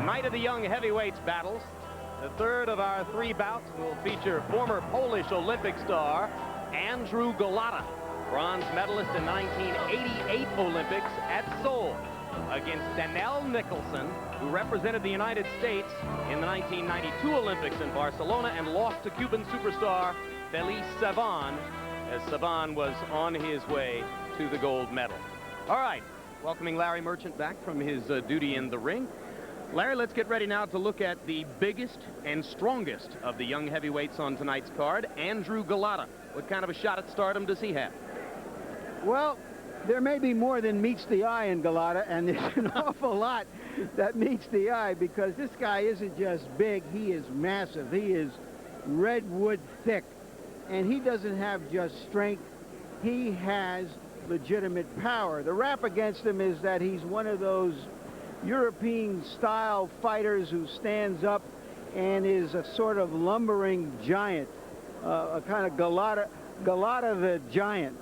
Night of the Young Heavyweights battles. The third of our three bouts will feature former Polish Olympic star Andrzeja Gołoty, bronze medalist in 1988 Olympics at Seoul, against Nicholson, who represented the United States in the 1992 Olympics in Barcelona and lost to Cuban superstar Felice Savan, as Savan was on his way to the gold medal. All right, welcoming Larry Merchant back from his duty in the ring. Larry, let's get ready now to look at the biggest and strongest of the young heavyweights on tonight's card, Andrzeja Gołoty. What kind of a shot at stardom does he have? Well, there may be more than meets the eye in Golota, and there's an awful lot that meets the eye, because this guy isn't just big, he is massive. He is redwood thick, and he doesn't have just strength, he has legitimate power. The rap against him is that he's one of those European-style fighters who stands up and is a sort of lumbering giant, a kind of Golota the giant.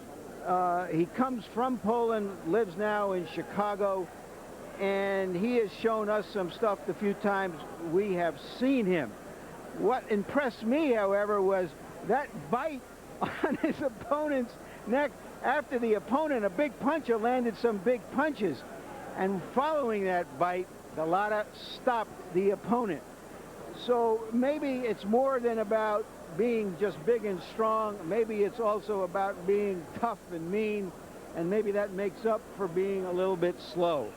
He comes from Poland, lives now in Chicago, and he has shown us some stuff the few times we have seen him. What impressed me, however, was that bite on his opponent's neck after the opponent, a big puncher, landed some big punches. And following that bite, Golota stopped the opponent. So maybe it's more than about being just big and strong. Maybe it's also about being tough and mean, and maybe that makes up for being a little bit slow.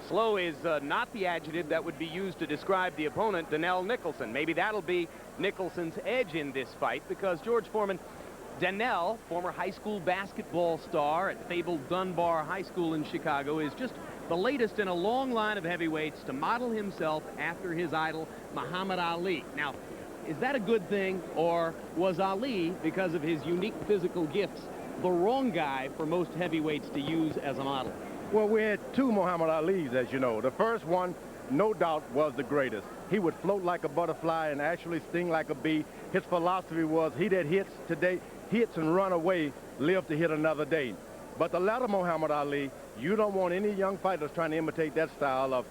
Slow is not the adjective that would be used to describe the opponent, Nicholson. Maybe that'll be Nicholson's edge in this fight, because George Foreman, Danell, former high school basketball star at fabled Dunbar High School in Chicago, is just the latest in a long line of heavyweights to model himself after his idol, Muhammad Ali. Now, is that a good thing, or was Ali, because of his unique physical gifts, the wrong guy for most heavyweights to use as a model? Well, we had two Muhammad Alis, as you know. The first one, no doubt, was the greatest. He would float like a butterfly and actually sting like a bee. His philosophy was, he that hits today, hits and run away, live to hit another day. But the latter Muhammad Ali, you don't want any young fighters trying to imitate that style of,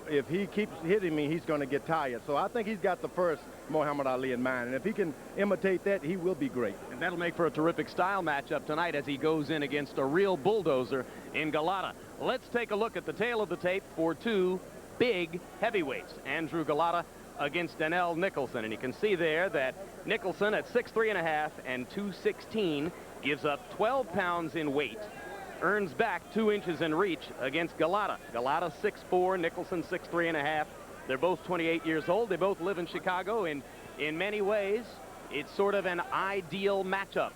if he keeps hitting me, he's going to get tired. So I think he's got the first Muhammad Ali in mind, and if he can imitate that, he will be great. And that'll make for a terrific style matchup tonight as he goes in against a real bulldozer in Golota. Let's take a look at the tail of the tape for two big heavyweights. Andrzeja Gołoty against Nicholson, and you can see there that Nicholson at 6'3.5" and 216 gives up 12 pounds in weight, earns back 2 inches in reach against Golota. Golota 6'4", Nicholson 6'3.5". They're both 28 years old. They both live in Chicago. In many ways, it's sort of an ideal matchup.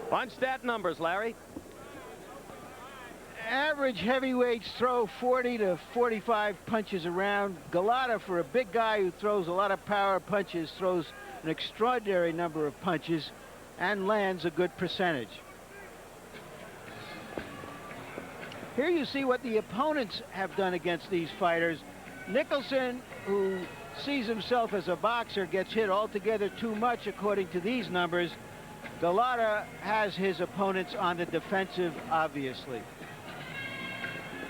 Punch stat numbers, Larry. Average heavyweights throw 40 to 45 punches around. Golota, for a big guy who throws a lot of power punches, throws an extraordinary number of punches and lands a good percentage. Here you see what the opponents have done against these fighters. Nicholson, who sees himself as a boxer, gets hit altogether too much according to these numbers. Golota has his opponents on the defensive, obviously.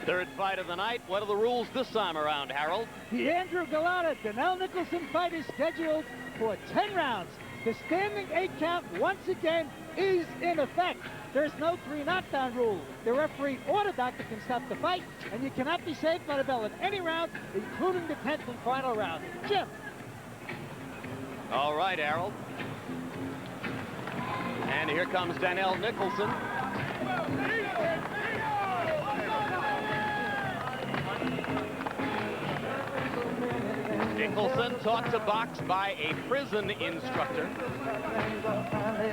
Third fight of the night. What are the rules this time around, Harold? The Andrzeja Gołoty Nicholson fight is scheduled for 10 rounds. The standing 8 count, once again, is in effect. There's no 3 knockdown rule. The referee or the doctor can stop the fight, and you cannot be saved by the bell in any round, including the 10th and final round. Jim. All right, Harold. And here comes Nicholson. Nicholson taught to box by a prison instructor.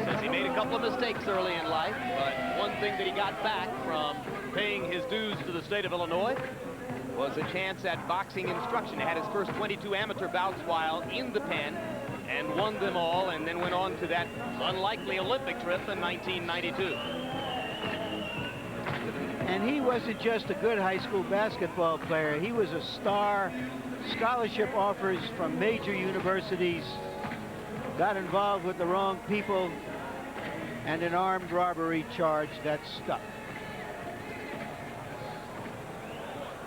Says he made a couple of mistakes early in life, but one thing that he got back from paying his dues to the state of Illinois was a chance at boxing instruction. He had his first 22 amateur bouts while in the pen and won them all, and then went on to that unlikely Olympic trip in 1992. And he wasn't just a good high school basketball player. He was a star. Scholarship offers from major universities, got involved with the wrong people, and an armed robbery charge that stuck.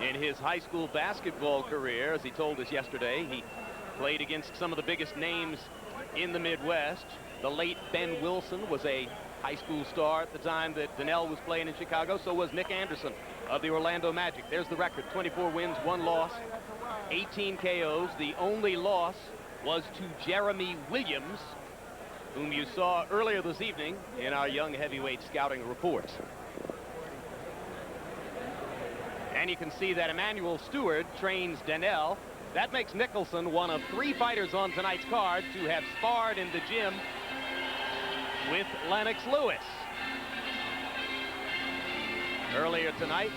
in his high school basketball career. As he told us yesterday, he played against some of the biggest names in the Midwest. The late Ben Wilson was a high school star at the time that Donnell was playing in Chicago. So was Nick Anderson of the Orlando Magic. There's the record: 24 wins, 1 loss, 18 KOs. The only loss was to Jeremy Williams, whom you saw earlier this evening in our young heavyweight scouting reports. And you can see that Emmanuel Stewart trains Donnell. That makes Nicholson one of 3 fighters on tonight's card to have sparred in the gym with Lennox Lewis. Earlier tonight,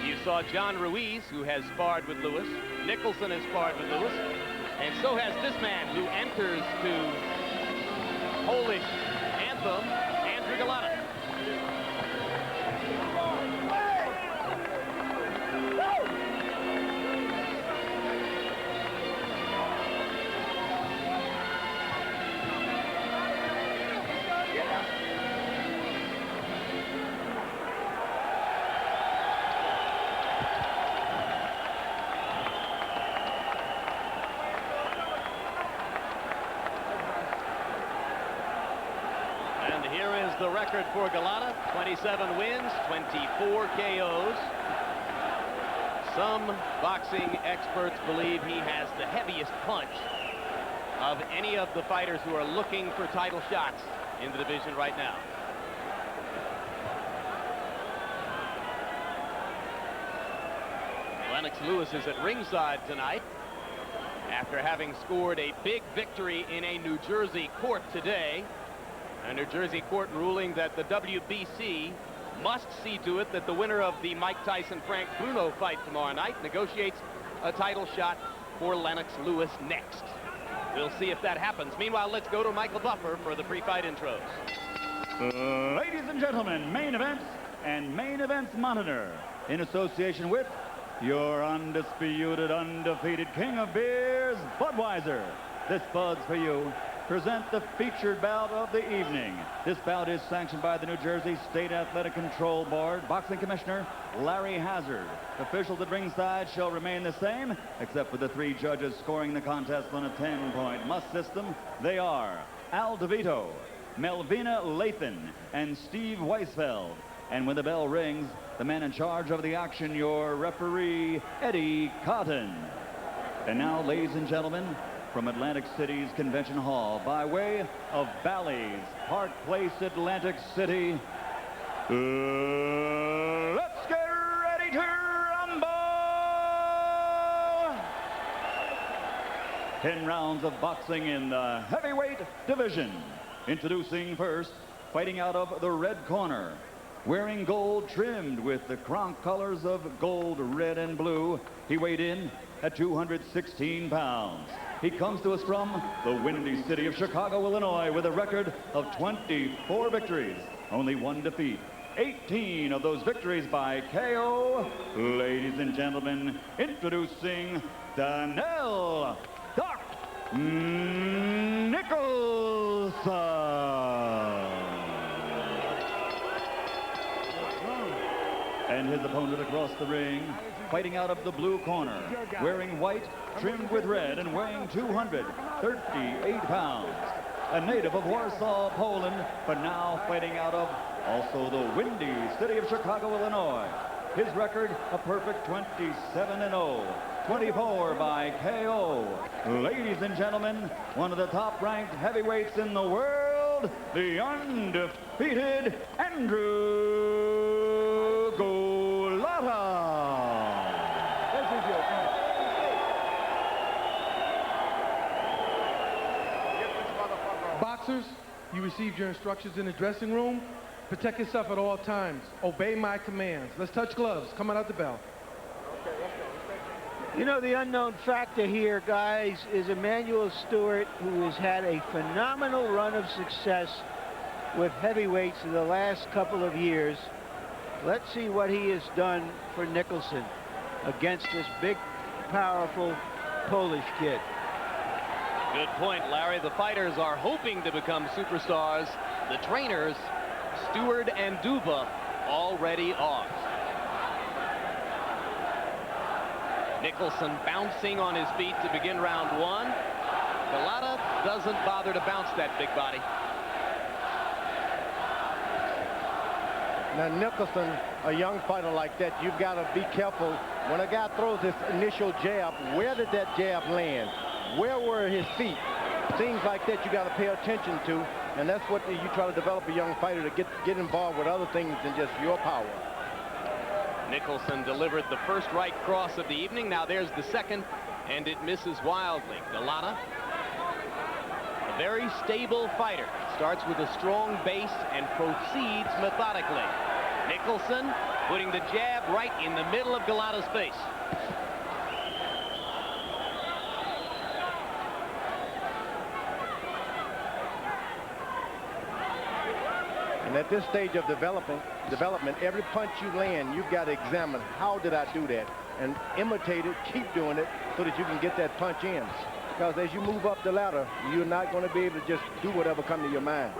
you saw John Ruiz, who has sparred with Lewis. Nicholson has sparred with Lewis. And so has this man who enters to Polish anthem, Andrzeja Gołoty. The record for Golota: 27 wins, 24 KOs. Some boxing experts believe he has the heaviest punch of any of the fighters who are looking for title shots in the division right now. Lennox Lewis is at ringside tonight after having scored a big victory in a New Jersey court today. A New Jersey court ruling that the WBC must see to it that the winner of the Mike Tyson-Frank Bruno fight tomorrow night negotiates a title shot for Lennox Lewis next. We'll see if that happens. Meanwhile, let's go to Michael Buffer for the pre-fight intros. Ladies and gentlemen, main events and main events monitor in association with your undisputed, undefeated king of beers, Budweiser. This Bud's for you. Present the featured bout of the evening. This bout is sanctioned by the New Jersey State Athletic Control Board. Boxing Commissioner Larry Hazard. Officials at ringside shall remain the same, except for the 3 judges scoring the contest on a 10-point must system. They are Al DeVito, Melvina Lathan, and Steve Weisfeld. And when the bell rings, the man in charge of the action, your referee, Eddie Cotton. And now, ladies and gentlemen, from Atlantic City's Convention Hall, by way of Bally's Park Place, Atlantic City, let's get ready to rumble! 10 rounds of boxing in the heavyweight division. Introducing first, fighting out of the red corner, wearing gold trimmed with the Kronk colors of gold, red, and blue. He weighed in at 216 pounds. He comes to us from the windy city of Chicago, Illinois, with a record of 24 victories, only 1 defeat. 18 of those victories by KO. Ladies and gentlemen, introducing Donnell Doc Nicholson. And his opponent across the ring, fighting out of the blue corner, wearing white, trimmed with red, and weighing 238 pounds. A native of Warsaw, Poland, but now fighting out of also the windy city of Chicago, Illinois. His record, a perfect 27-0, 24 by KO. Ladies and gentlemen, one of the top-ranked heavyweights in the world, the undefeated Andrew Golota. Boxers, you received your instructions in the dressing room. Protect yourself at all times. Obey my commands. Let's touch gloves. Come out the bell. You know, the unknown factor here, guys, is Emmanuel Stewart, who has had a phenomenal run of success with heavyweights in the last couple of years. Let's see what he has done for Nicholson against this big, powerful Polish kid. Good point, Larry. The fighters are hoping to become superstars. The trainers, Stewart and Duba, already are. Nicholson bouncing on his feet to begin round one. Golota doesn't bother to bounce that big body. Now, Nicholson, a young fighter like that, you've got to be careful. When a guy throws this initial jab, where did that jab land? Where were his feet? Things like that you got to pay attention to, and that's what you try to develop a young fighter to get involved with other things than just your power. Nicholson delivered the first right cross of the evening. Now there's the second, and it misses wildly. Golota, a very stable fighter, starts with a strong base and proceeds methodically. Nicholson putting the jab right in the middle of Golota's face. And at this stage of development, every punch you land, you've got to examine, how did I do that? And imitate it, keep doing it, so that you can get that punch in. Because as you move up the ladder, you're not going to be able to just do whatever comes to your mind.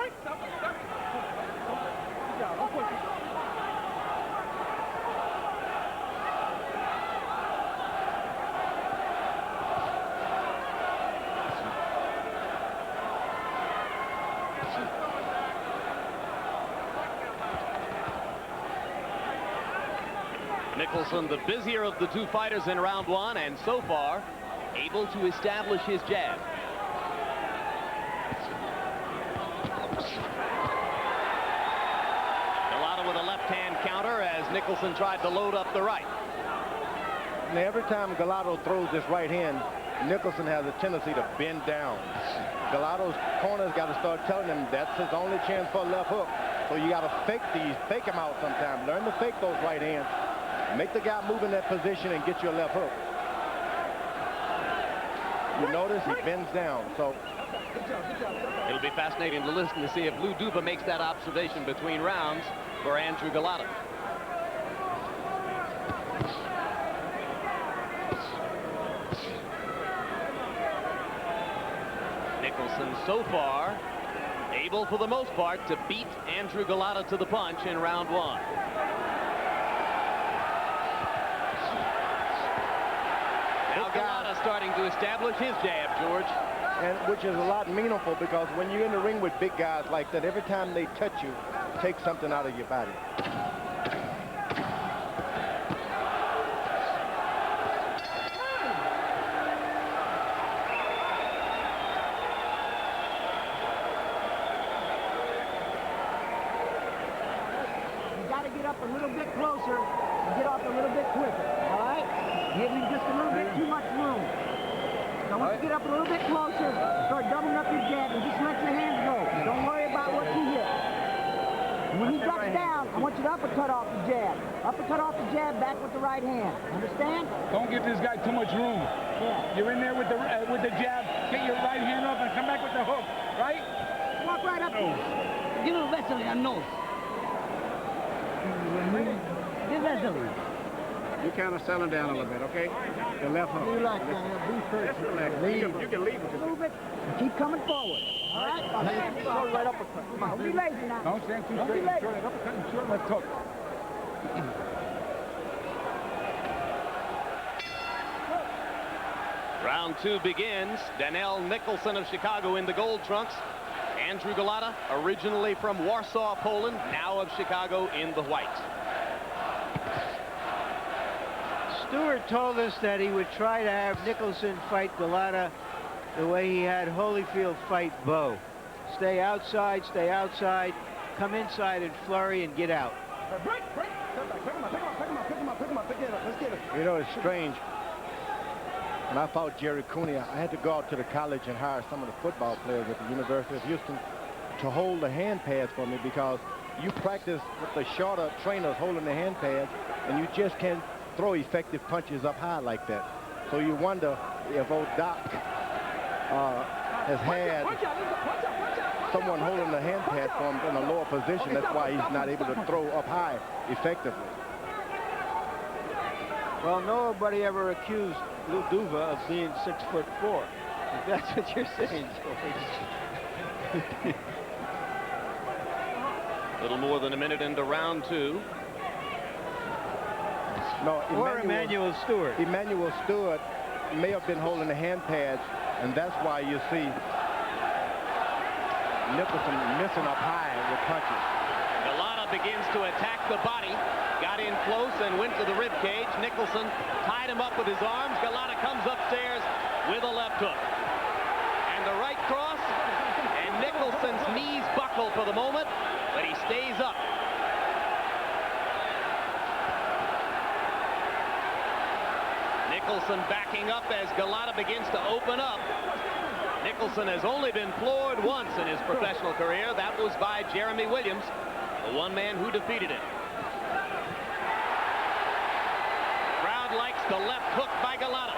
Nicholson, the busier of the two fighters in round one, and so far able to establish his jab. Golota with a left-hand counter as Nicholson tried to load up the right. Now, every time Golota throws this right hand, Nicholson has a tendency to bend down. Golota's corner's got to start telling him that's his only chance for a left hook. So you got to fake him out sometimes. Learn to fake those right hands. Make the guy move in that position and get you a left hook. You notice he bends down, so it'll be fascinating to listen to see if Lou Duva makes that observation between rounds for Andrew Golota. Nicholson so far able for the most part to beat Andrew Golota to the punch in round one. Now Golota starting to establish his jab, George. And which is a lot meaningful, because when you're in the ring with big guys like that, every time they touch you, take something out of your body. You got to get up a little bit closer and get off a little bit quicker, all right? Giving just a little bit too much room. Now, once you get up a little bit closer, start doubling up your jab and just let your hands go. Don't worry about what you hit. And when he ducks down, I want you to uppercut off the jab. Uppercut off the jab, back with the right hand. Understand? Don't give this guy too much room. Yeah. You're in there with the jab. Get your right hand up and come back with the hook, right? Walk right up to him. Give him a vessel in nose. Give vessel. You kind of settle down a little bit, okay? The left hook. You like that? Be first. You can leave it. Move it. And keep coming forward. All right? Go right uppercut. Come on. Don't be lazy now. Don't stand too straight. Short left uppercut and short left hook. Round two begins. Daniel Nicholson of Chicago in the gold trunks. Andrew Golota, originally from Warsaw, Poland, now of Chicago in the white. Stewart told us that he would try to have Nicholson fight Golota the way he had Holyfield fight Bo. Stay outside, come inside and flurry and get out. Break. Pick him up. You know, it's strange. When I fought Jerry Cooney, I had to go out to the college and hire some of the football players at the University of Houston to hold the hand pads for me, because you practice with the shorter trainers holding the hand pads, and you just can't throw effective punches up high like that. So you wonder if old Doc has had someone holding the hand pad for him in a lower position. That's why he's not able to throw up high effectively. Well, nobody ever accused Lou Duva of being 6'4", if that's what you're saying, George. Little more than a minute into round two. No, Or Emmanuel Stewart. Emmanuel Stewart may have been holding the hand pads, and that's why you see Nicholson missing up high with punches. Golota begins to attack the body. Got in close and went to the rib cage. Nicholson tied him up with his arms. Golota comes upstairs with a left hook. And the right cross. And Nicholson's knees buckle for the moment, but he stays up. Nicholson backing up as Golota begins to open up. Nicholson has only been floored once in his professional career. That was by Jeremy Williams, the one man who defeated him. Crowd likes the left hook by Golota.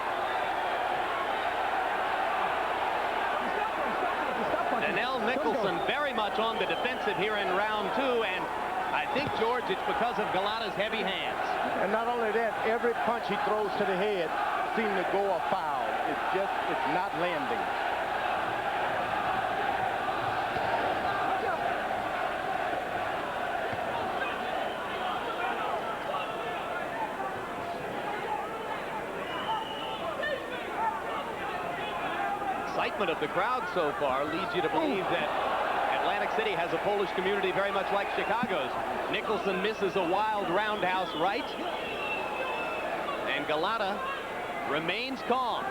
Donnell Nicholson very much on the defensive here in round 2, and I think, George, it's because of Golota's heavy hands. And not only that, every punch he throws to the head seems to go a foul. It's not landing. Excitement of the crowd so far leads you to believe that Atlantic City has a Polish community very much like Chicago's. Nicholson misses a wild roundhouse right. And Golota remains calm.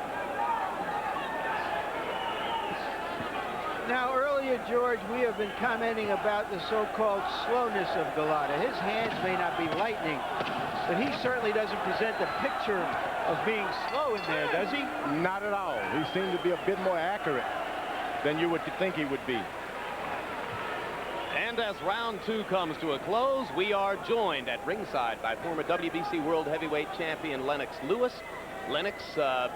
Now, earlier, George, we have been commenting about the so-called slowness of Golota. His hands may not be lightning, but he certainly doesn't present the picture of being slow in there, does he? Not at all. He seems to be a bit more accurate than you would think he would be. And as round 2 comes to a close, we are joined at ringside by former WBC World Heavyweight Champion Lennox Lewis. Lennox,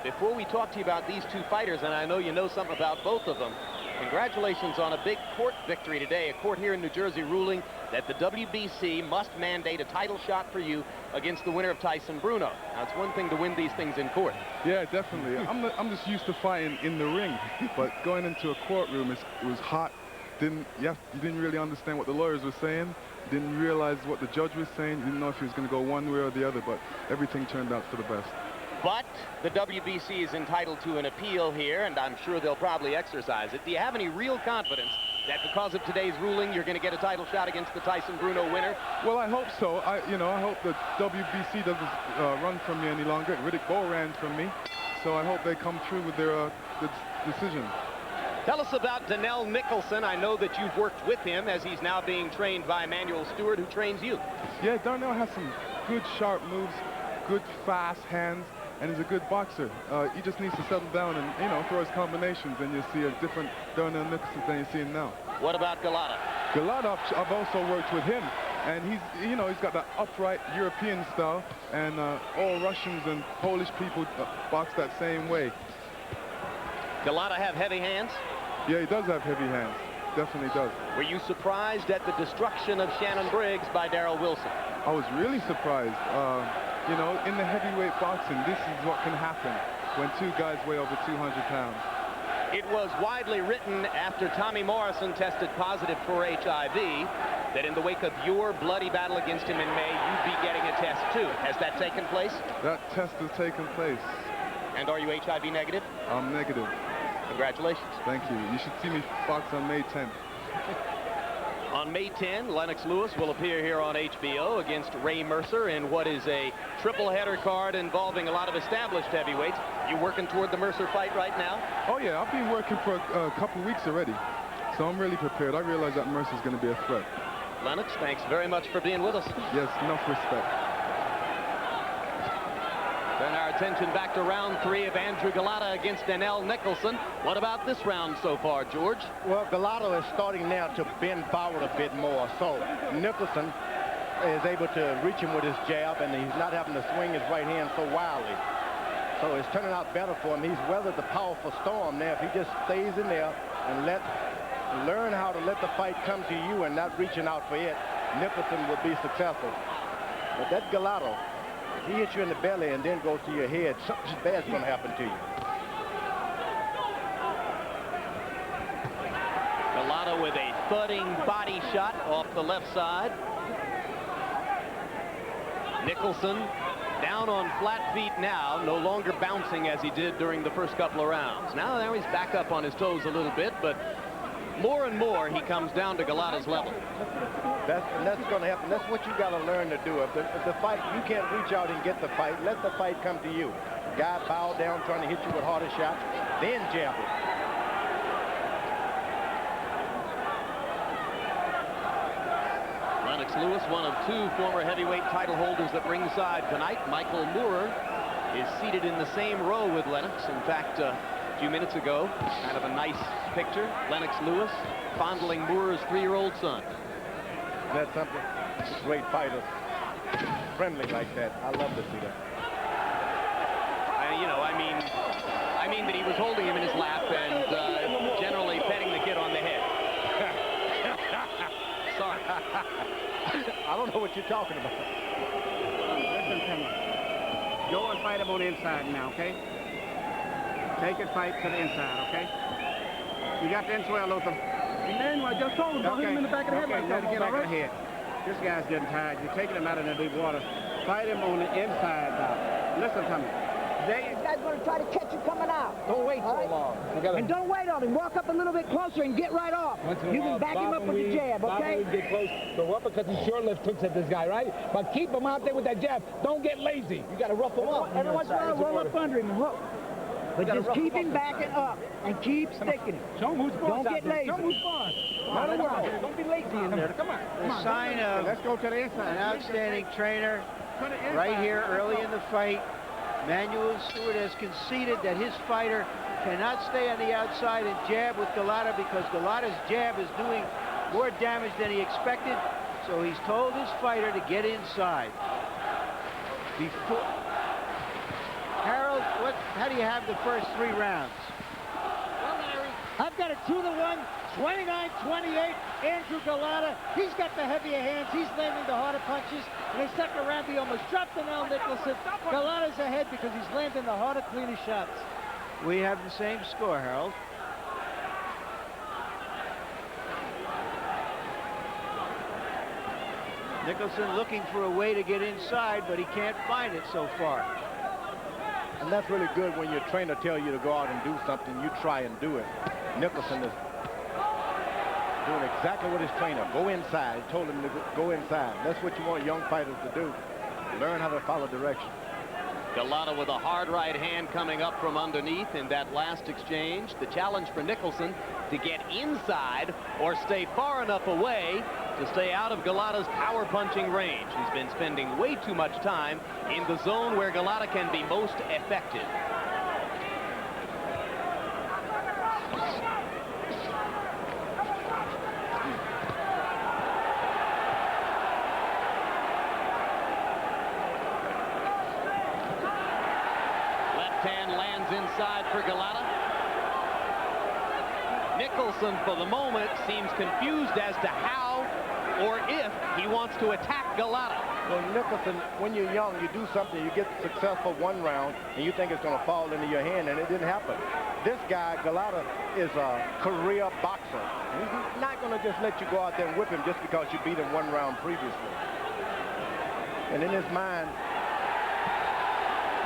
before we talk to you about these two fighters, and I know you know something about both of them, congratulations on a big court victory today. A court here in New Jersey ruling that the WBC must mandate a title shot for you against the winner of Tyson Bruno. Now, it's one thing to win these things in court. Yeah, definitely. I'm just used to fighting in the ring, but going into a courtroom, it was hot. You didn't really understand what the lawyers were saying. Didn't realize what the judge was saying. Didn't know if he was going to go one way or the other, but everything turned out for the best. But the WBC is entitled to an appeal here, and I'm sure they'll probably exercise it. Do you have any real confidence that because of today's ruling, you're going to get a title shot against the Tyson Bruno winner? Well, I hope so. I hope the WBC doesn't run from me any longer. Riddick Bowe ran from me, so I hope they come through with their decision. Tell us about Donnell Nicholson. I know that you've worked with him as he's now being trained by Emmanuel Stewart, who trains you. Yeah, Donnell has some good sharp moves, good fast hands, and he's a good boxer. He just needs to settle down and, throw his combinations, and you'll see a different Donnell Nicholson than you're seeing now. What about Golota? Golota, I've also worked with him, and he's got that upright European style, and all Russians and Polish people box that same way. Golota have heavy hands? Yeah, he does have heavy hands. Definitely does. Were you surprised at the destruction of Shannon Briggs by Darrell Wilson? I was really surprised. In the heavyweight boxing, this is what can happen when two guys weigh over 200 pounds. It was widely written after Tommy Morrison tested positive for HIV that in the wake of your bloody battle against him in May, you'd be getting a test too. Has that taken place? That test has taken place. And are you HIV negative? I'm negative. Congratulations. Thank you. You should see me box on May 10th. On May 10, Lennox Lewis will appear here on HBO against Ray Mercer in what is a triple-header card involving a lot of established heavyweights. You working toward the Mercer fight right now? Oh, yeah. I've been working for a couple of weeks already, so I'm really prepared. I realize that Mercer's going to be a threat. Lennox, thanks very much for being with us. Yes, enough respect. Turn our attention back to round 3 of Andrew Golota against Donnell Nicholson. What about this round so far, George? Well, Golota is starting now to bend forward a bit more, so Nicholson is able to reach him with his jab, and he's not having to swing his right hand so wildly. So it's turning out better for him. He's weathered the powerful storm now. If he just stays in there and learn how to let the fight come to you and not reaching out for it, Nicholson will be successful. But that Golota, he hits you in the belly and then goes to your head, something bad's going to happen to you. Golota with a thudding body shot off the left side. Nicholson Down on flat feet now, no longer bouncing as he did during the first couple of rounds. Now he's back up on his toes a little bit, but more and more he comes down to Golota's level. That's going to happen. That's what you got to learn to do. If the fight, you can't reach out and get the fight. Let the fight come to you. Guy bow down trying to hit you with harder shots, then jab it. Lennox Lewis, one of two former heavyweight title holders at ringside tonight. Michael Moorer is seated in the same row with Lennox. In fact, a few minutes ago, kind of a nice picture. Lennox Lewis fondling Moorer's 3-year-old son. That's something. Great fighters, friendly like that. I love to see that. You know, I mean that he was holding him in his lap and generally petting the kid on the head. Sorry. I don't know what you're talking about. Listen to me. Go and fight him on the inside now, okay? Take it, fight to the inside, okay? You got the inside, Luther. Man, I just told him, don't hit him in the back of the head like that again, all right? This guy's getting tired. You're taking him out in the deep water. Fight him on the inside now. Listen to me. This guy's going to try to catch you coming out. Don't wait so long. And don't wait on him. Walk up a little bit closer and get right off. You can back him up with the jab, okay? Get close. The uppercuts and short left hooks at this guy, right? But keep him out there with that jab. Don't get lazy. You got to rough him up. Every once in a while, roll up under him and hook. But just keep him backing up and keep sticking him. Show him who's boss. Don't get lazy. Show him who's boss. Don't be lazy in there. Come on. The sign of Let's go to the inside. an outstanding trainer right here early in the fight. Manuel Stewart has conceded that his fighter cannot stay on the outside and jab with Golota because Golota's jab is doing more damage than he expected. So he's told his fighter to get inside. Before Harold, how do you have the first 3 rounds? Well, Larry, I've got a 2-1, 29-28. Andrew Golota, he's got the heavier hands. He's landing the harder punches. In the second round, he almost dropped the Nicholson. Golota's ahead because he's landing the harder, cleaner shots. We have the same score, Harold. Nicholson looking for a way to get inside, but he can't find it so far. And that's really good when your trainer tells you to go out and do something, you try and do it. Nicholson is doing exactly what his trainer, go inside. He told him to go inside. That's what you want young fighters to do. Learn how to follow direction. Golota with a hard right hand coming up from underneath in that last exchange. The challenge for Nicholson to get inside or stay far enough away to stay out of Golota's power punching range. He's been spending way too much time in the zone where Golota can be most effective. Left hand lands inside for Golota. Nicholson, for the moment, seems confused as to how or if he wants to attack Golota. So Nicholson, when you're young, you do something, you get successful 1 round, and you think it's going to fall into your hand, and it didn't happen. This guy, Golota, is a career boxer. He's not going to just let you go out there and whip him just because you beat him 1 round previously. And in his mind,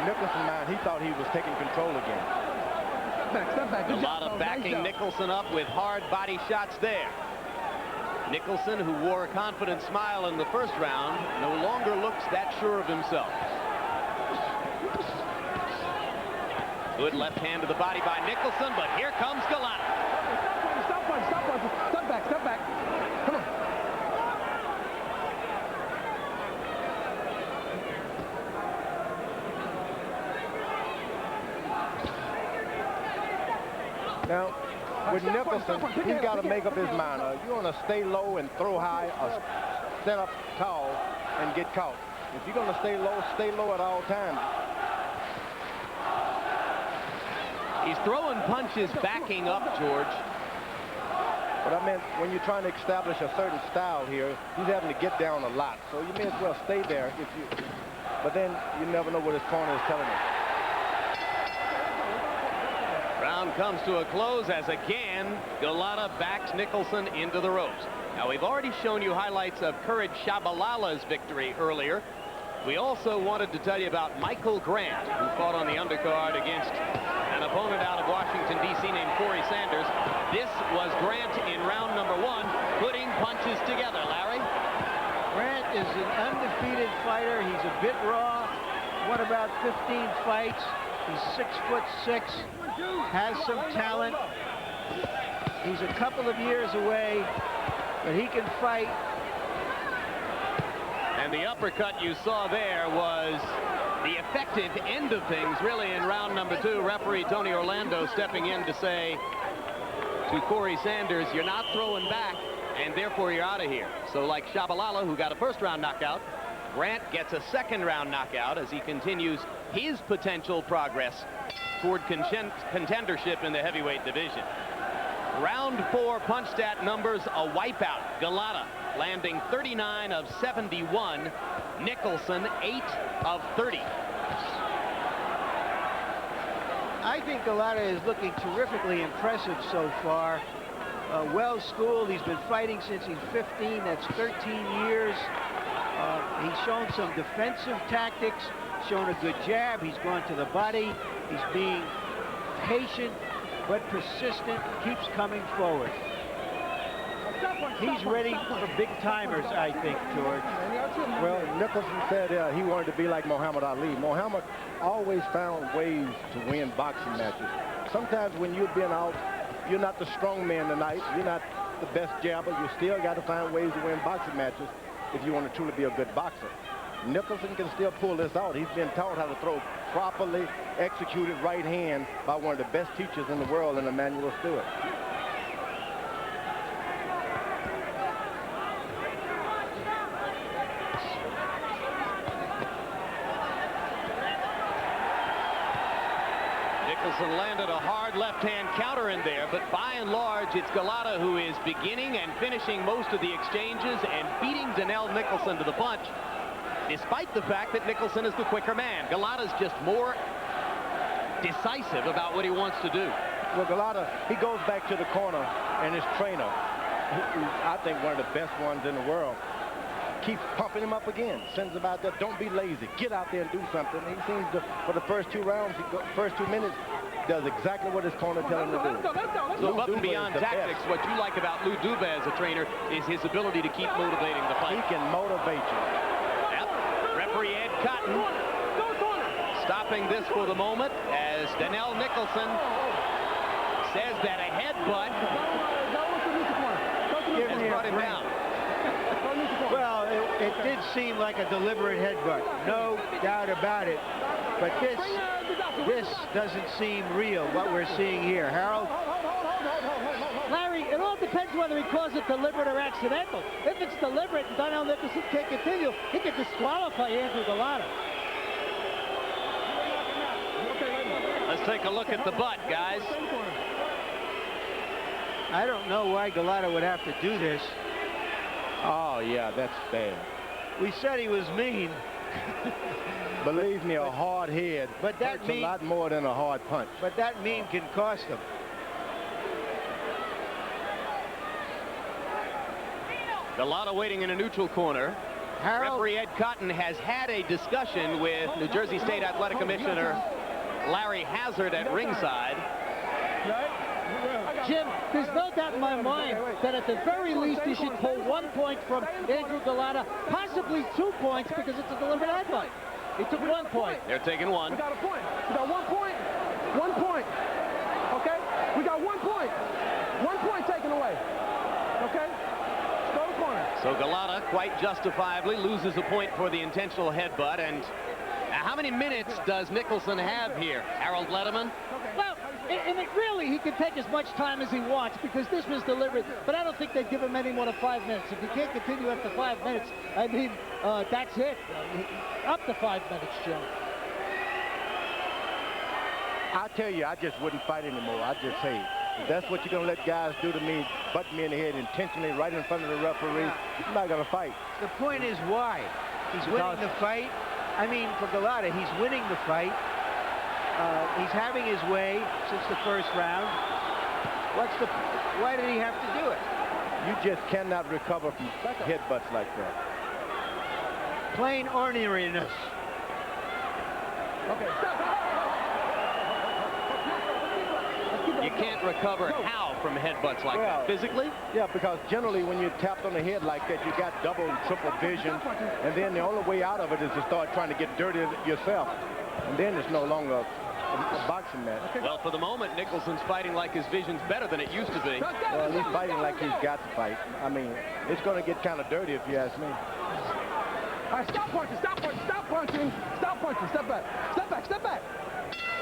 Nicholson's mind, he thought he was taking control again. Step back. Golota backing Nicholson up with hard body shots there. Nicholson, who wore a confident smile in the first round, no longer looks that sure of himself. Good left hand to the body by Nicholson, but here comes Golota. Stop punch. Step back. Come on. Now, with Nicholson, he's got to make up his mind. You want to stay low and throw high, or set up tall and get caught. If you're going to stay low at all times. He's throwing punches backing up, George. But I meant when you're trying to establish a certain style here, he's having to get down a lot. So you may as well stay there. But then you never know what his corner is telling you. Round comes to a close as again Golota backs Nicholson into the ropes. Now we've already shown you highlights of Courage Shabalala's victory earlier. We also wanted to tell you about Michael Grant, who fought on the undercard against an opponent out of Washington, D.C. named Corey Sanders. This was Grant in round number 1, putting punches together. Larry? Grant is an undefeated fighter. He's a bit raw. Won about 15 fights. He's 6'6", has some talent. He's a couple of years away, but he can fight. And the uppercut you saw there was the effective end of things, really, in round number 2. Referee Tony Orlando stepping in to say to Corey Sanders, you're not throwing back, and therefore you're out of here. So like Shabalala, who got a first-round knockout, Grant gets a second-round knockout as he continues his potential progress toward contendership in the heavyweight division. Round 4 punch stat numbers, a wipeout. Golota landing 39 of 71. Nicholson 8 of 30. I think Golota is looking terrifically impressive so far. Well schooled. He's been fighting since he's 15. That's 13 years. He's shown some defensive tactics, shown a good jab. He's gone to the body. He's being patient but persistent, keeps coming forward. He's ready for big timers, I think, George. Well, Nicholson said he wanted to be like Muhammad Ali. Muhammad always found ways to win boxing matches. Sometimes when you've been out, you're not the strong man tonight. You're not the best jabber. You still got to find ways to win boxing matches if you want to truly be a good boxer. Nicholson can still pull this out. He's been taught how to throw properly executed right hand by one of the best teachers in the world in Emmanuel Stewart. Nicholson landed a hard left-hand counter in there, but by and large, it's Golota who is beginning and finishing most of the exchanges and beating Donnell Nicholson to the punch, despite the fact that Nicholson is the quicker man. Golota's just more decisive about what he wants to do. Well, Golota, he goes back to the corner, and his trainer, who's, I think, one of the best ones in the world, keeps pumping him up again, sends him out there. Don't be lazy. Get out there and do something. He seems to, for the first 2 rounds, first 2 minutes, does exactly what his corner tells him to do. So above and beyond tactics, what you like about Lou Duba as a trainer is his ability to keep motivating the fight. He can motivate you. Yep. Referee Ed Cotton stopping this for the moment as Donnell Nicholson says that a headbutt has brought him down. Well, it did seem like a deliberate headbutt, no doubt about it. But this doesn't seem real, what we're seeing here. Harold? Larry, it all depends whether he calls it deliberate or accidental. If it's deliberate and Donnell Nicholson can't continue, he could disqualify Andrew Golota. Let's take a look at the butt, guys. I don't know why Golota would have to do this. Oh, yeah, that's bad. We said he was mean. Believe me, a hard head hurts a lot more than a hard punch. But that mean can cost him. Golota waiting in a neutral corner. Referee Ed Cotton has had a discussion with New Jersey State Athletic Commissioner Larry Hazard at ringside. Jim, there's no doubt in my mind that at the very least he should pull 1 point from Andrew Golota, possibly 2 points because it's a deliberate headbutt. He took 1 point. They're taking 1. We got a point. We got 1 point. 1 point. Okay? We got 1 point. 1 point taken away. Okay? Go to the corner. So Golota, quite justifiably, loses a point for the intentional headbutt. And how many minutes does Nicholson have here? Harold Letterman? Well, and really, he can take as much time as he wants because this was deliberate. But I don't think they'd give him any more than 5 minutes. If he can't continue after 5 minutes, I mean, that's it. Up to 5 minutes, Jim. I tell you, I just wouldn't fight anymore. I just say, if that's what you're going to let guys do to me, butt me in the head intentionally right in front of the referee, I'm not going to fight. The point is why? He's winning the fight. I mean, for Golota, he's winning the fight. He's having his way since the first round. Why did he have to do it? You just cannot recover from headbutts like that. plain orneriness. Okay, stop. You can't recover how from headbutts like that? Physically? Yeah, because generally when you're tapped on the head like that, you got double and triple vision, and then the only way out of it is to start trying to get dirty yourself, and then it's no longer a boxing match. Well, for the moment, Nicholson's fighting like his vision's better than it used to be. Well, he's fighting like he's got to fight. I mean, it's going to get kind of dirty if you ask me. All right, stop punching, stop punching, stop punching, stop punching, step back, step back, step back.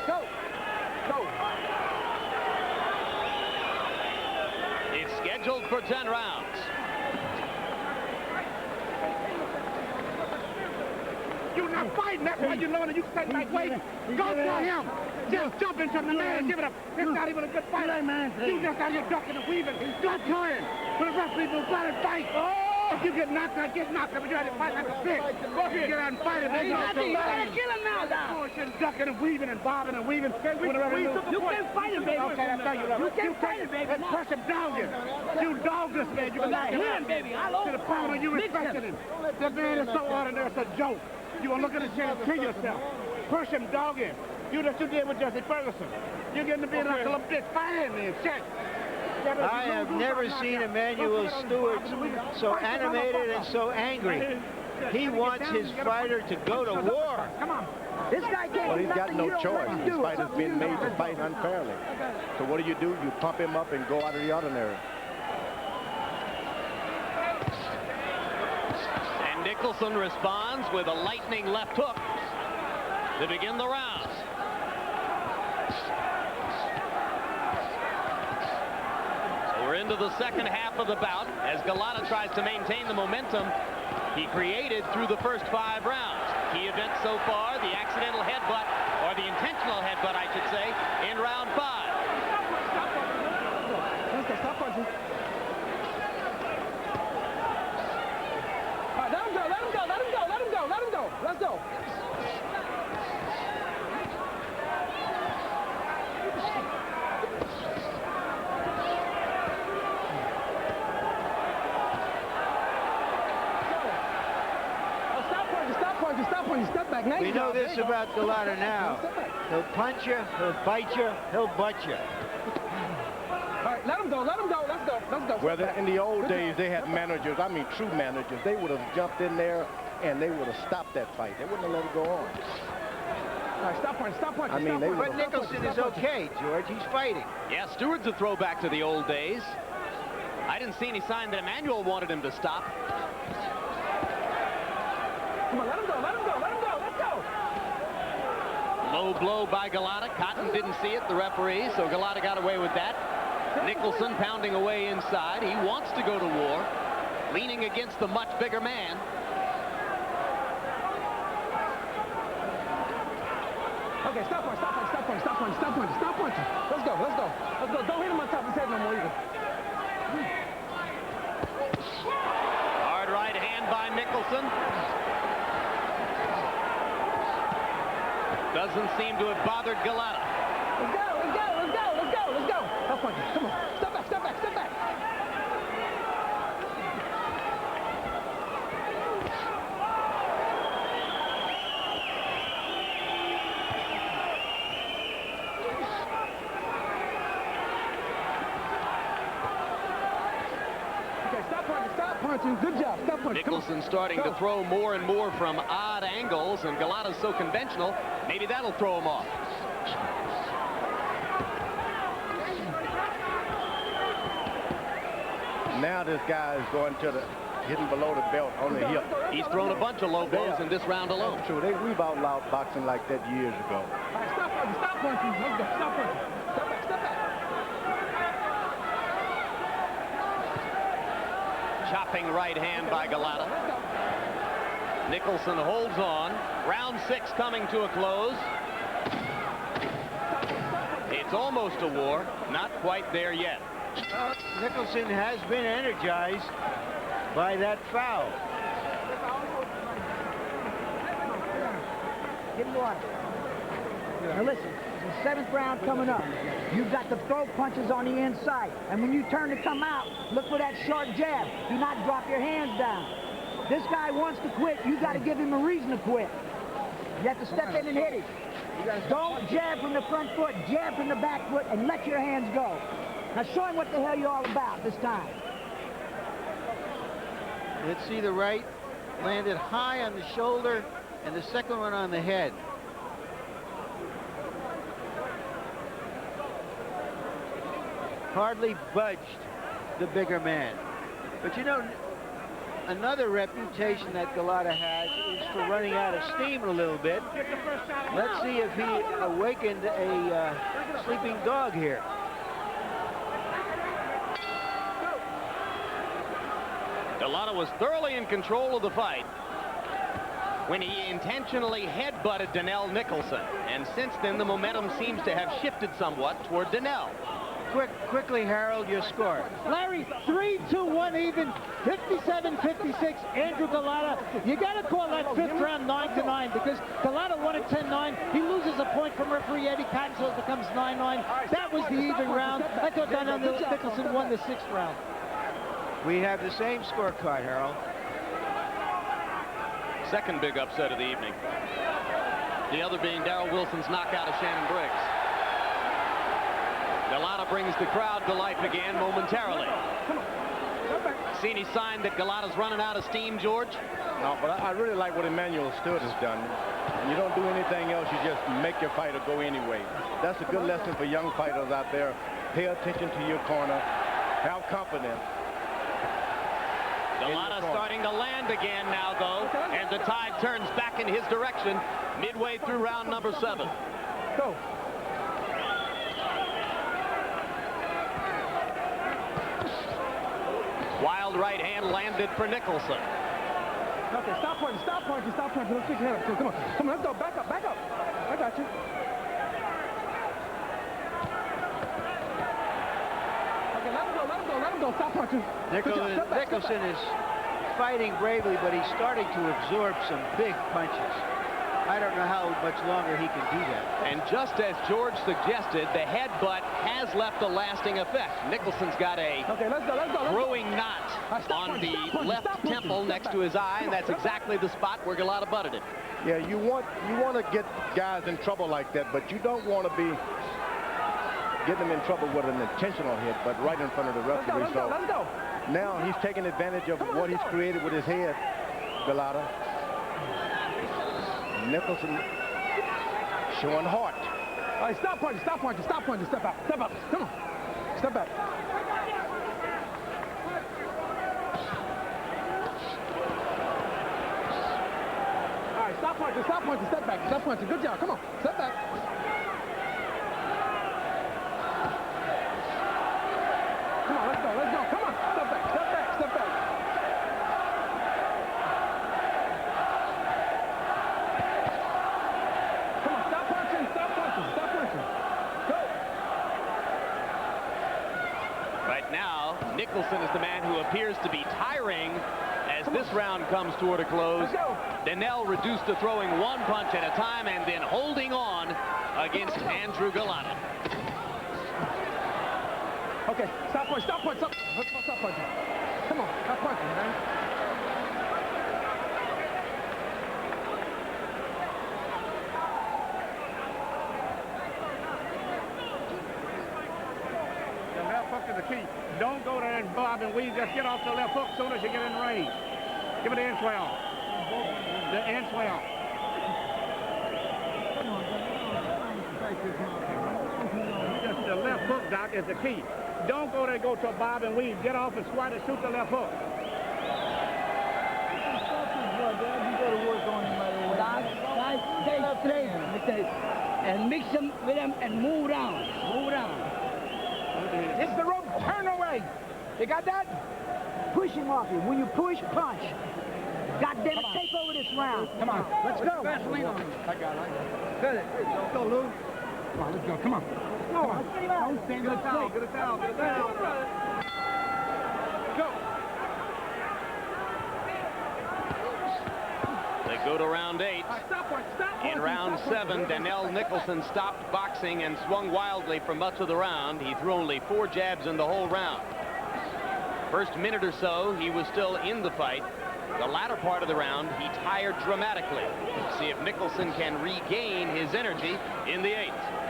Go, go. It's scheduled for 10 rounds. You're not fighting. That's why you know that you can take weight. Go for him. Just jump into the man and give it up. It's not even a good fight. You just out here ducking and weaving. Go to him. When the referee will fight and fight. If you get knocked out, get knocked out. But you have to fight like a fish. Go ahead. Get out and fight it. Kill him now, ducking and weaving and bobbing and weaving. You can't fight him, baby. Okay, I tell you. You can't fight him, baby. Let's press him down here. You dog this man. You can knock him out. Baby. To the point where you respected him. That man is so ordinary. It's a joke. You gonna look at the chair and kill yourself. Push him, dog him. You just you did with Jesse Ferguson. You're getting to be like a little bitch. Fight him, man. Check. I have never seen Emmanuel Stewart so animated and so angry. He wants his fighter to go to war. Come on. This guy can't. Well, he's got no choice. His fight has been made to fight unfairly. So what do? You pump him up and go out of the ordinary. And Nicholson responds with a lightning left hook to begin the round. So we're into the second half of the bout as Golota tries to maintain the momentum he created through the first 5 rounds. Key event so far, the accidental headbutt, or the intentional headbutt, I should say, in round 5. Stop punching. All right, let him go, let him go, let him go, let him go, let him go. Let's go. Stop punching, step back. Now We know this about Golota now. He'll punch you, he'll bite you, he'll butt you. All right, let him go, let's go, let's go. Well, in the old days, they had managers, I mean true managers. They would have jumped in there and they would have stopped that fight. They wouldn't have let it go on. All right, stop punching, stop punching. I mean, But Nicholson is okay, George. He's fighting. Yeah, Stewart's a throwback to the old days. I didn't see any sign that Emmanuel wanted him to stop. Come on, let him go, let him go, let him go, let's go. Low blow by Golota. Cotton didn't see it, the referee, so Golota got away with that. Nicholson pounding away inside. He wants to go to war, leaning against the much bigger man. Okay, stop punching, stop punching, stop punching, stop punching, stop punching, stop punching. Let's go, let's go, let's go. Don't hit him on top of his head no more either. Hard right hand by Nicholson. Doesn't seem to have bothered Golota. Let's go, let's go, let's go, let's go, let's go. Stop punching, come on. Step back, step back, step back. Good job. Stop punching. Nicholson starting to throw more and more from odd angles, and Golota's so conventional, maybe that'll throw him off. Now this guy is going to the hitting below the belt on the hip. He's thrown a bunch of low blows in this round alone. True. We've outlawed boxing like that years ago. All right, stop punching. Stop punching. Let's go. Stop punching. Step back. Step back. Chopping right hand by Golota. Nicholson holds on. Round 6 coming to a close. It's almost a war. Not quite there yet. Nicholson has been energized by that foul. Give him water. Now listen, the 7th round coming up. You've got to throw punches on the inside. And when you turn to come out, look for that short jab. Do not drop your hands down. This guy wants to quit. You got to give him a reason to quit. You have to step in and hit him. Don't jab from the front foot, jab from the back foot, and let your hands go. Now show him what the hell you're all about this time. Let's see the right landed high on the shoulder and the second one on the head. Hardly budged the bigger man. But you know, another reputation that Golota has is for running out of steam a little bit. Let's see if he awakened a sleeping dog here. Golota was thoroughly in control of the fight when he intentionally headbutted Donnell Nicholson. And since then, the momentum seems to have shifted somewhat toward Donnell. Quickly, Harold, your score. Larry, 3-2-1 even, 57-56, Andrew Golota. You got to call that fifth round 9-9 because Golota won at 10-9. He loses a point from referee Eddie Patton, so it becomes 9-9. That was the even round. I thought Donnell Nicholson won the sixth round. We have the same scorecard, Harold. Second big upset of the evening. The other being Darrell Wilson's knockout of Shannon Briggs. Golota brings the crowd to life again momentarily. See any sign that Golota's running out of steam, George? No, but I really like what Emmanuel Stewart has done. And you don't do anything else, you just make your fighter go anyway. That's a good lesson for young fighters out there. Pay attention to your corner. Have confidence. Golota starting to land again now, though, and the tide turns back in his direction midway through round number 7. Go. Wild right hand landed for Nicholson. Okay, stop punching, stop punching, stop punching. Let's fix your head up. Come on, come on, let's go. Back up, back up. I got you. Okay, let him go, let him go, let him go. Stop punching. Nicholson is fighting bravely, but he's starting to absorb some big punches. I don't know how much longer he can do that. And just as George suggested, the headbutt has left a lasting effect. Nicholson's got a growing knot on the left temple next to his eye, and that's exactly the spot where Golota butted it. Yeah, you want to get guys in trouble like that, but you don't want to be getting them in trouble with an intentional hit, but right in front of the referee. Let's go. Now he's taking advantage of what he's created with his head, Golota. Nicholson showing heart. All right, stop punching, stop punching, stop punching. Step out, step up. Come on. Step back. All right, stop punching, stop punching, step back, stop punching. Good job. Come on, step back. Come on, let's go, let's go. Come on, step back, step back, step back. Nicholson is the man who appears to be tiring as this round comes toward a close. Donnell reduced to throwing one punch at a time and then holding on against Andrew Golota. Okay, stop punch, stop punch, stop punching. Come on, stop punching, man. The left hook is the key. Don't go there and bob and weave. Just get off the left hook as soon as you get in range. Give it the in swell. The in swell. Just the left hook, Doc, is the key. Don't go there and go to a bob and weave. Get off and squat and shoot the left hook. Stay straight and mix them with them and move down. Move down. It's the rope. Turn away. You got that? Push him off you. When you push, punch. God damn it, take over this round. Come on, let's go. Vaseline on him. I got it. Let's go, Lou. Come on, let's go. Come on. Come on. Don't stand up straight. Get it down. Get it down. Go. They go to round 8. Stop. In round 7, Donnell Nicholson stopped boxing and swung wildly for much of the round. He threw only 4 jabs in the whole round. First minute or so, he was still in the fight. The latter part of the round, he tired dramatically. See if Nicholson can regain his energy in the 8th.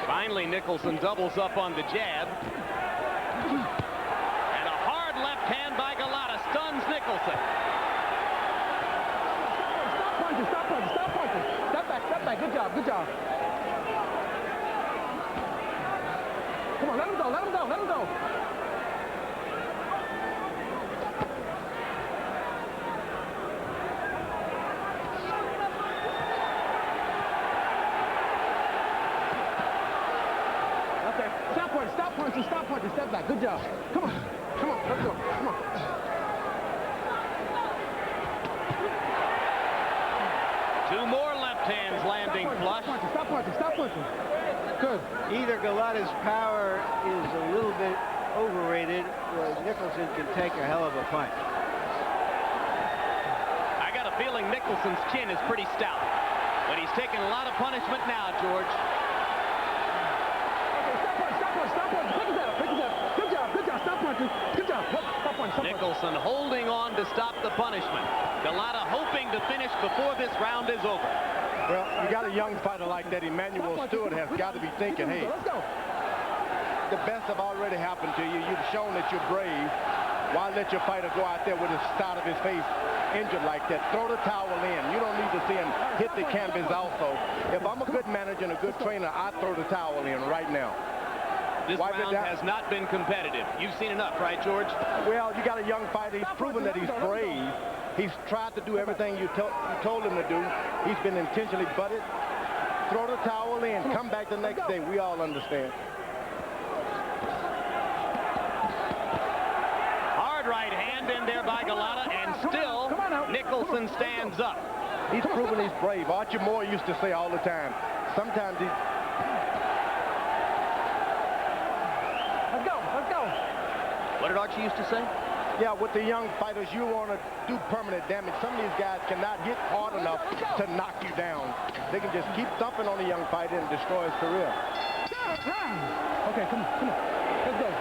Finally, Nicholson doubles up on the jab. And a hard left hand by Golota stuns Nicholson. Stop punching, stop punching, stop punching. Step back, good job, good job. Come on, let him go, let him go, let him go. Stop punching, step back. Good job. Come on, let's go. Come on. Two more left hands landing flush. Stop punching. Good. Either Golota's power is a little bit overrated, or Nicholson can take a hell of a punch. I got a feeling Nicholson's chin is pretty stout, but he's taking a lot of punishment now, George. Nicholson holding on to stop the punishment. Golota hoping to finish before this round is over. Well, you got a young fighter like that. Emmanuel Stewart has got to be thinking, hey, the best have already happened to you. You've shown that you're brave. Why let your fighter go out there with the side of his face injured like that? Throw the towel in. You don't need to see him hit the canvas also. If I'm a good manager and a good trainer, I'd throw the towel in right now. This round has not been competitive. You've seen enough, right, George? Well, you got a young fighter. He's proven that he's brave. He's tried to do everything you told him to do. He's been intentionally butted. Throw the towel in. Come back the next day. We all understand. Hard right hand in there by Golota, and still Nicholson stands up. He's proven he's brave. Archie Moore used to say all the time, sometimes he's... What did Archie used to say? Yeah, with the young fighters, you want to do permanent damage. Some of these guys cannot hit hard enough to knock you down. They can just keep thumping on the young fighter and destroy his career. Okay, come on. Let's go.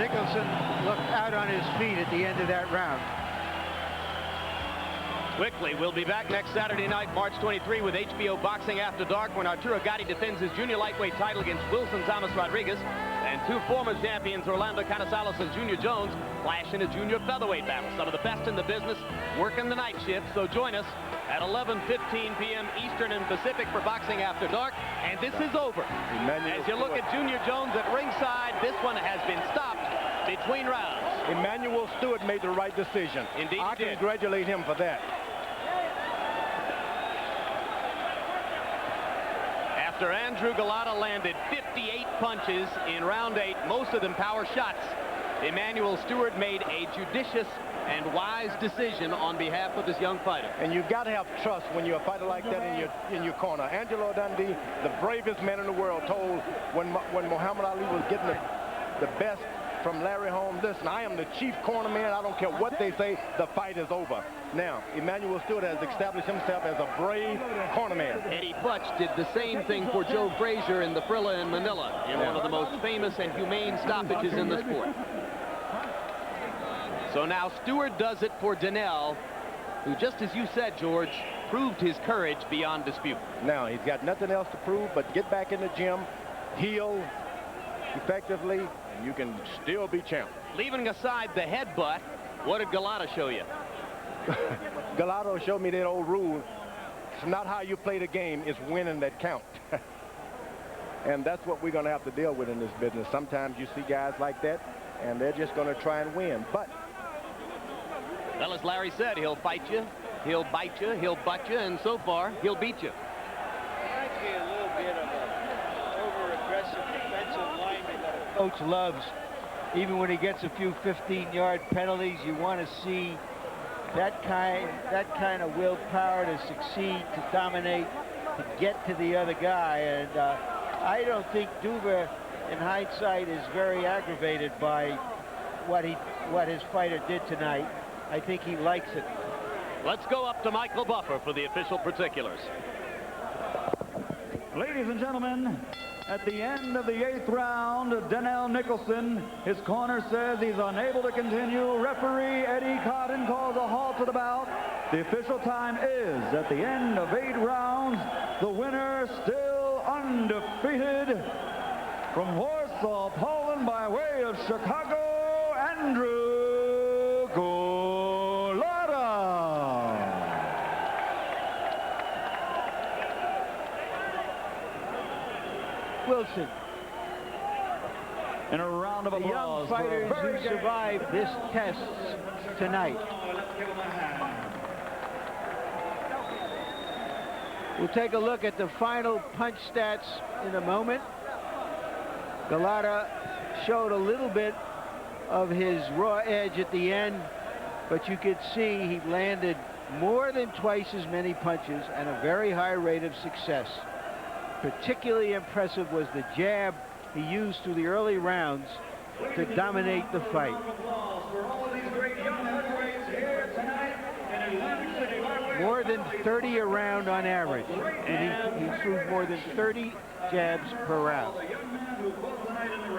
Nicholson looked out on his feet at the end of that round. Quickly, we'll be back next Saturday night, March 23, with HBO Boxing After Dark, when Arturo Gatti defends his junior lightweight title against Wilson Thomas Rodriguez, and two former champions, Orlando Canizales and Junior Jones, clash in a junior featherweight battle. Some of the best in the business working the night shift, so join us at 11:15 p.m. Eastern and Pacific for Boxing After Dark, and this is over. As you look at Junior Jones at ringside, this one has been stopped between rounds. Emmanuel Stewart made the right decision. Indeed, I congratulate him for that. After Andrew Golota landed 58 punches in round 8, most of them power shots, Emmanuel Stewart made a judicious and wise decision on behalf of his young fighter. And you've got to have trust when you're a fighter like that in your corner. Angelo Dundee, the bravest man in the world, told when Muhammad Ali was getting the best from Larry Holmes, listen, I am the chief corner man. I don't care what they say, the fight is over. Now, Emmanuel Stewart has established himself as a brave corner man. Eddie Butch did the same thing for Joe Frazier in the Frilla in Manila, in one of the most famous and humane stoppages in the sport. So now Stewart does it for Donnell, who, just as you said, George, proved his courage beyond dispute. Now, he's got nothing else to prove but get back in the gym, heal effectively, and you can still be champ. Leaving aside the headbutt, what did Golota show you? Golota showed me that old rule. It's not how you play the game, it's winning that count. And that's what we're going to have to deal with in this business. Sometimes you see guys like that, and they're just going to try and win. But, well, as Larry said, he'll fight you, he'll bite you, he'll butt you, and so far, he'll beat you. Might be a little bit of an over-aggressive defensive lineman that a coach loves. Even when he gets a few 15-yard penalties, you want to see that kind of willpower to succeed, to dominate, to get to the other guy. And I don't think Duva in hindsight, is very aggravated by what his fighter did tonight. I think he likes it. Let's go up to Michael Buffer for the official particulars. Ladies and gentlemen, at the end of the 8th round, Nicholson, his corner says he's unable to continue. Referee Eddie Cotton calls a halt to the bout. The official time is, at the end of 8 rounds, the winner still undefeated from Warsaw, Poland, by way of Chicago, Andrzeja Gołoty. Wilson. And a round of applause. The young fighters who survived this test tonight. We'll take a look at the final punch stats in a moment. Golota showed a little bit of his raw edge at the end, but you could see he landed more than twice as many punches and a very high rate of success. Particularly impressive was the jab he used through the early rounds to dominate the fight. More than 30 a round on average. And he threw more than 30 jabs per round.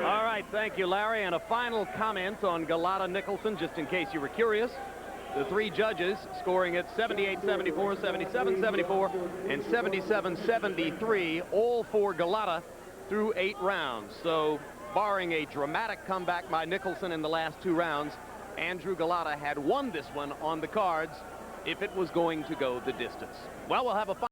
All right, thank you, Larry. And a final comment on Golota Nicholson, just in case you were curious. The 3 judges scoring at 78-74, 77-74, and 77-73, all for Golota through 8 rounds. So, barring a dramatic comeback by Nicholson in the last 2 rounds, Andrzeja Gołoty had won this one on the cards if it was going to go the distance. Well, we'll have a